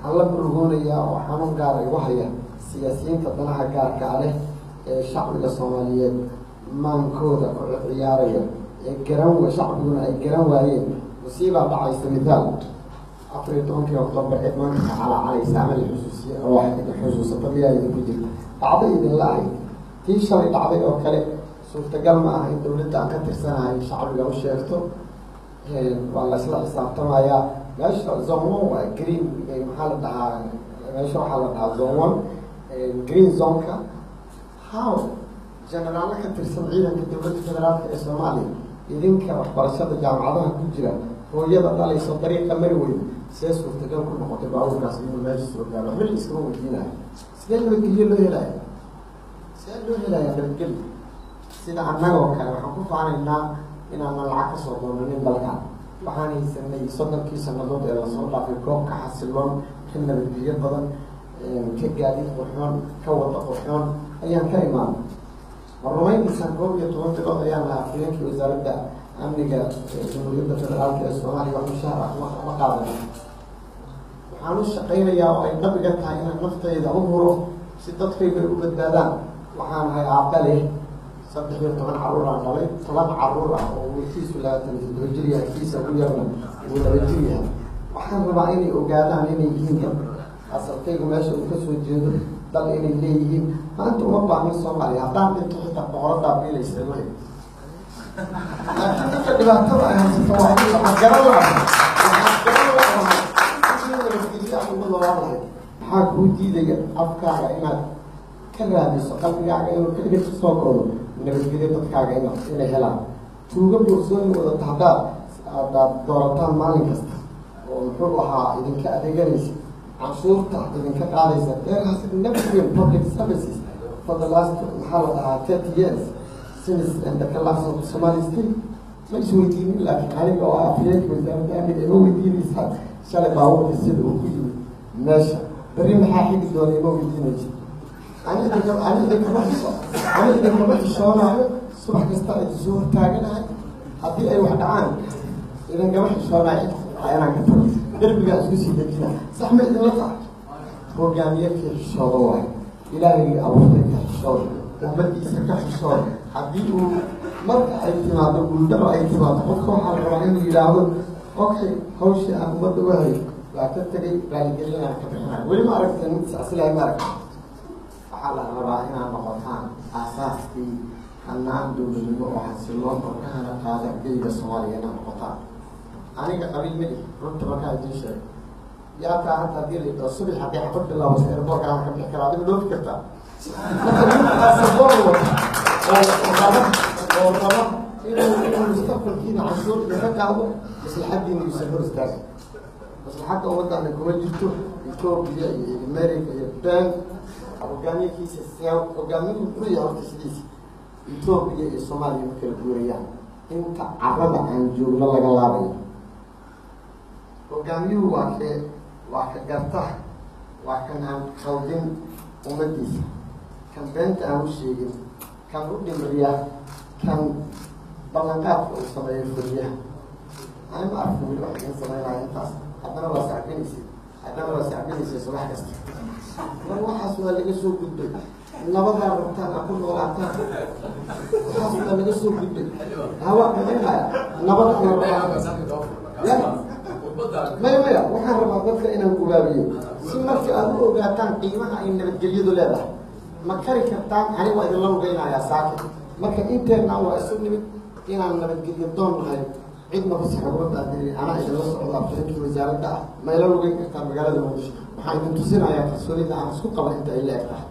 waxaan la burgoonaya oo xanuun gaar ay wahaya siyaasiyiinta danaha gaarka leh ee shacbiga Soomaaliyeed maankooda ku ciyaaraya ee shacbiguna ay garan waayeen musiiba dhacaysa midaal afriidoonka Oktoobar ee maanta calaacalaysa amal xusuusiye oo wax xusuusata miyaayada ku jirta dhacday idin la'ay tii shalay dhacday oo kale suurtagal ma aha in dowladda aan ka tirsanahay shacbiga u sheegto waa la isla xisaabtamayaa meesha zone one waa green maxaa la dhahaa meesha waxaa la dhahaa zone one green zoneka how generaalla ka tirsan ciidanka dowladda federaalka ee Soomaaliya idinka waxbarashada jaamacadaha ku jira hooyada dhalayso dariiqa mari weyn see suurtagal ku noqotay baabuurkaas inuu meesha soo gaaro xilli iskama weydiinayo sidee nabadgelyo loo helaya sidee loo helaya nabadgelyo sida annagoo kale waxaan ku faanaynaa inaanan lacag ka soo doonanin dalka waxaan haysanay 30 sannadood ee lasoo dhaafay goob ka xasiloon ka nabadgelyo badan ka gaadiid qurxoon ka wada qurxoon ayaan ka imaanay marrumayntiisaan 12 bilood ayaan lahaa afhayeenkii wasaaradda amniga jamhuuriyadda federaalka ee Soomaaliya wax mushaar ah ma qaadanay waxaan u shaqaynayaa oo ay dhabiga tahay inaan naftayda u huro si dadkayga u badbaadaan waxaan ahay aabale 13 caruur aan dhalay 10 caruur ah oo wiilkiisu 27 jir yahay kiisa ugu yarna uu 2 jir yahay waxaan rabaa inay ogaadaan inay yihiin dad asalkaygu meesha uu ka soo jeedo dal inay leeyihiin maanta uma baahnin Soomaaliya haddaan dhinto xitaa boqoradaa biilaysa wey laakiin inta dhibaatada ay haysato waa in la garan lahaa maxaa kuu diidaya afkaaga inaad ka raadiso qalbigaaga inuu keliga ka soo koodo nabadgelyo dadkaaga inay helaan tuuga boorsooyin wadata haddaad doorataan maalin kasta oo muxuu ahaa idinka adeeganaysa canshuurta idinka qaadaysa there has never been public services for the last 30 years since the collapse of the Somali state ma isweydiinin laakiin aniga oo afhayeenka wasaaradda amniga ima weydiinaysaa shalay baabuurka sida uu ku yimid meesha berri maxaa xigi doona ima weydiinaysa aniga kama xishoonayo subax kasta ay soo hortaaganahay haddii ay wax dhacaan idan kama xishoonayo inaan ka tago derbigaa isku sii dejina sax ma idinla tahay hogaamiye ka xishooda waayo ilaahaygi abuurtay ka xishooda ummadiisa ka xishooda haddii uu marka ay timaado guuldaro ay timaado qofka waxaa la rabaa inuu yidhaahdo okay hawshii aan ummadda u hayo waa ka tegay raaligelinaan ka bixinayo weli ma aragta mid sacsilahay ma aragta waxaa la rabaa inaad noqotaan aasaaskii hanaan dowladnimo oo xasiloon oo ka hana qaada geyga Soomaaliya inaad noqotaan aniga qabiil ma ihi runta markaa idiin sheego yaa taa hadda haddii la yidhao subax haddii xabad bilaabato airboorka aan ka bixi karaa adiga dhoofi kartaa oo raba inuu mustaqbalkiina canshuur idinka qaado maslaxadiina yuusan hor istaagin maslaxadda ummaddaana kuma jirto Ethiopia iyo America iyo Ben hogaamiyuhu muxuu yahay horta sidiisa Ethiopia iyo Soomaaliya ma kala guurayaan inta carrada aan joogno laga laabayo hogaamiyuhu waa ka garta waa kan aan khaldin ummadiisa kan beenta aan u sheegin kan u dhimriya kan ballanqaadka uu sameeyo fuliyaha ani ma arko weli wax idiin sameynaya intaas haddana waa sacbinaysa subax kasta mar waxaas waa laga soo gudbay nabadaa rabtaan aan ku noolaataan waxaas waa laga soo gudbay hawa maxaya nabada maya waxaan rabaa dadka inaan ogaabiyo si markii aad u ogaataan qiimaha ay nabadgelyadu leedahay ma kari kartaan ani waa idinla lugaynayaa saakin marka inteennaan waa isu nimid inaan nabadgelyo doon nahay cidna fasaxa uga baadiri anaa idinla socda afhayeenkii wasaaradda ah ma ila lugayn kartaa magaalada Muqdisho waxaan idin tusinayaa kalsoonida aan isku qaba inta ay leeg tahay